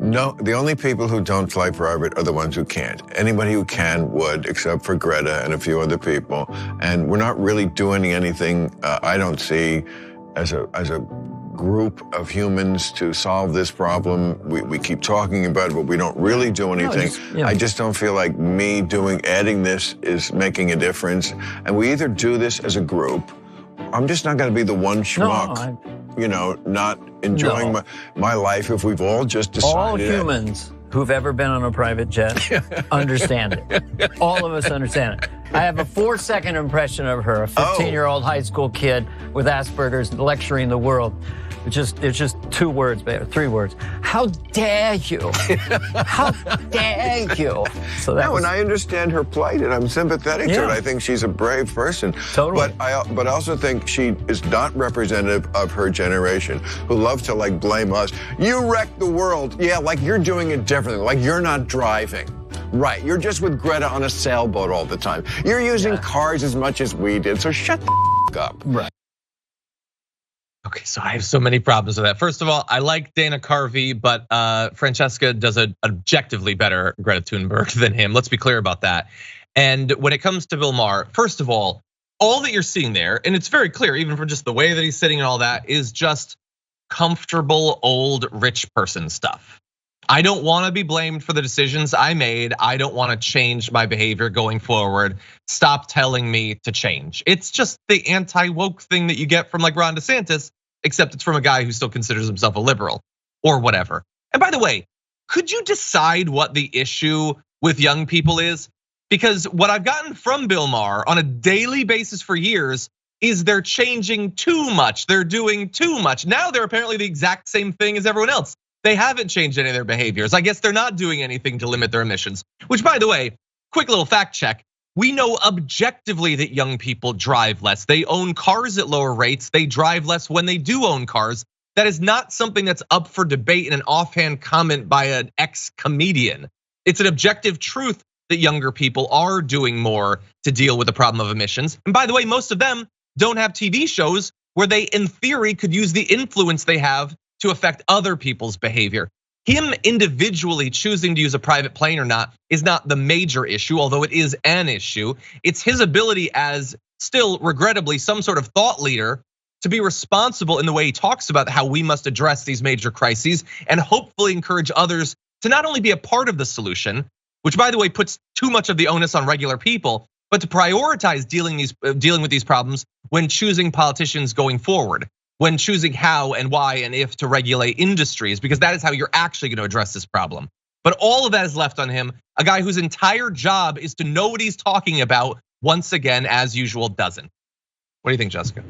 No, the only people who don't fly private are the ones who can't. Anybody who can would, except for Greta and a few other people. And we're not really doing anything, I don't see, as a group of humans to solve this problem. We keep talking about it, but we don't really do anything. I just don't feel like adding this is making a difference. And we either do this as a group. I'm just not going to be the one schmuck, not enjoying my life if we've all just decided. All humans who've ever been on a private jet understand it. All of us understand it. I have a 4-second impression of her, a 15-year-old high school kid with Asperger's lecturing the world. It's just 2 words, baby, 3 words. How dare you? How dare you? So and I understand her plight, and I'm sympathetic to it. I think she's a brave person. Totally. But I also think she is not representative of her generation, who love to blame us. You wrecked the world. Yeah, like you're doing it differently. Like you're not driving. Right, you're just with Greta on a sailboat all the time. You're using cars as much as we did, so shut the up. Right. Okay, so I have so many problems with that. First of all, I like Dana Carvey, but Francesca does an objectively better Greta Thunberg than him. Let's be clear about that. And when it comes to Bill Maher, first of all that you're seeing there, and it's very clear, even from just the way that he's sitting and all that, is just comfortable old rich person stuff. I don't want to be blamed for the decisions I made. I don't want to change my behavior going forward. Stop telling me to change. It's just the anti-woke thing that you get from Ron DeSantis, except it's from a guy who still considers himself a liberal or whatever. And by the way, could you decide what the issue with young people is? Because what I've gotten from Bill Maher on a daily basis for years is they're changing too much. They're doing too much. Now they're apparently the exact same thing as everyone else. They haven't changed any of their behaviors. I guess they're not doing anything to limit their emissions, which, by the way, quick little fact check. We know objectively that young people drive less. They own cars at lower rates. They drive less when they do own cars. That is not something that's up for debate in an offhand comment by an ex-comedian. It's an objective truth that younger people are doing more to deal with the problem of emissions. And by the way, most of them don't have TV shows where they, in theory, could use the influence they have to affect other people's behavior. Him individually choosing to use a private plane or not is not the major issue, although it is an issue. It's his ability as still regrettably some sort of thought leader to be responsible in the way he talks about how we must address these major crises and hopefully encourage others to not only be a part of the solution, which by the way puts too much of the onus on regular people, but to prioritize dealing with these problems when choosing politicians going forward, when choosing how and why and if to regulate industries, because that is how you're actually going to address this problem. But all of that is left on him, a guy whose entire job is to know what he's talking about, once again, as usual, doesn't. What do you think, Jessica?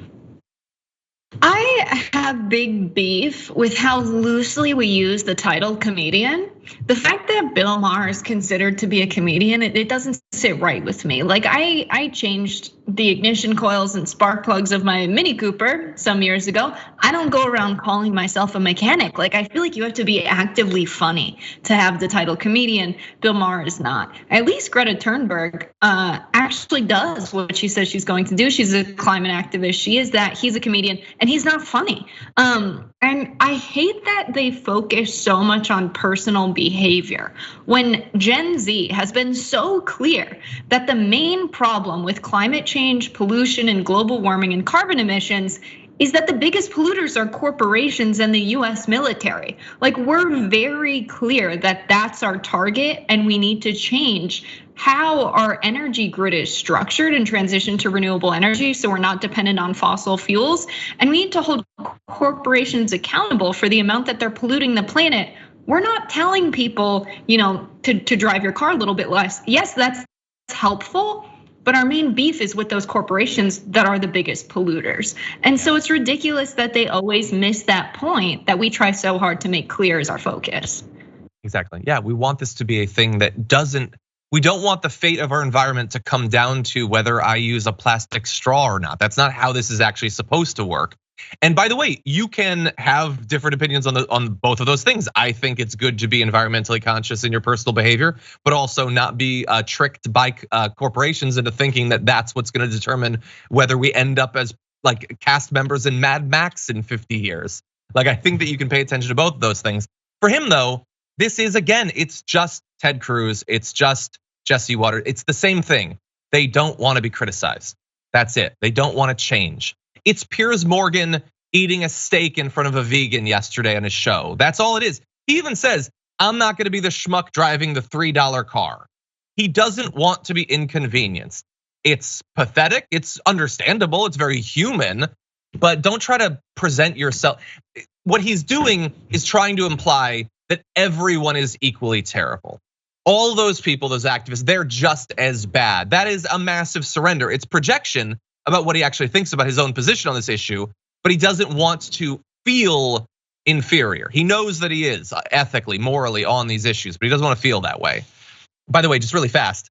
I have big beef with how loosely we use the title comedian. The fact that Bill Maher is considered to be a comedian, it doesn't sit right with me. I changed the ignition coils and spark plugs of my Mini Cooper some years ago. I don't go around calling myself a mechanic. I feel like you have to be actively funny to have the title comedian. Bill Maher is not. At least Greta Thunberg actually does what she says she's going to do. She's a climate activist. She is that. He's a comedian, and he's not funny. And I hate that they focus so much on personal behavior when Gen Z has been so clear that the main problem with climate change, pollution, and global warming and carbon emissions is that the biggest polluters are corporations and the US military. We're very clear that that's our target, and we need to change how our energy grid is structured and transition to renewable energy so we're not dependent on fossil fuels. And we need to hold corporations accountable for the amount that they're polluting the planet. We're not telling people, to drive your car a little bit less. Yes, that's helpful, but our main beef is with those corporations that are the biggest polluters. And so it's ridiculous that they always miss that point that we try so hard to make clear as our focus. Exactly, yeah, we want this to be a thing that we don't want the fate of our environment to come down to whether I use a plastic straw or not. That's not how this is actually supposed to work. And by the way, you can have different opinions on both of those things. I think it's good to be environmentally conscious in your personal behavior, but also not be tricked by corporations into thinking that that's what's going to determine whether we end up as cast members in Mad Max in 50 years. I think that you can pay attention to both of those things. For him though, This is, again, it's just Ted Cruz, it's just Jesse Waters. It's the same thing. They don't want to be criticized. That's it. They don't want to change. It's Piers Morgan eating a steak in front of a vegan yesterday on his show. That's all it is. He even says, I'm not going to be the schmuck driving the $3 car. He doesn't want to be inconvenienced. It's pathetic. It's understandable. It's very human, but don't try to present yourself. What he's doing is trying to imply that everyone is equally terrible. All those people, those activists, they're just as bad. That is a massive surrender. It's projection about what he actually thinks about his own position on this issue, but he doesn't want to feel inferior. He knows that he is ethically, morally on these issues, but he doesn't want to feel that way. By the way, just really fast,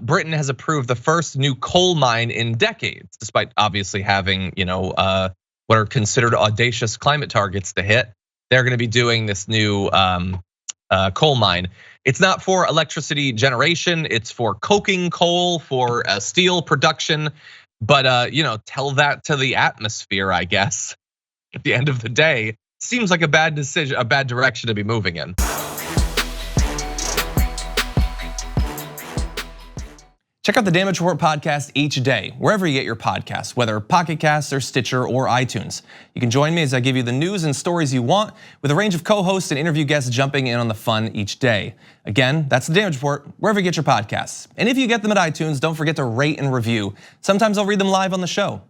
Britain has approved the first new coal mine in decades, despite obviously having, what are considered audacious climate targets to hit. They're going to be doing this new coal mine. It's not for electricity generation, it's for coking coal, for steel production. But tell that to the atmosphere, I guess. At the end of the day, seems like a bad decision, a bad direction to be moving in. Check out the Damage Report podcast each day, wherever you get your podcasts, whether Pocket Casts or Stitcher or iTunes. You can join me as I give you the news and stories you want, with a range of co-hosts and interview guests jumping in on the fun each day. Again, that's the Damage Report, wherever you get your podcasts. And if you get them at iTunes, don't forget to rate and review. Sometimes I'll read them live on the show.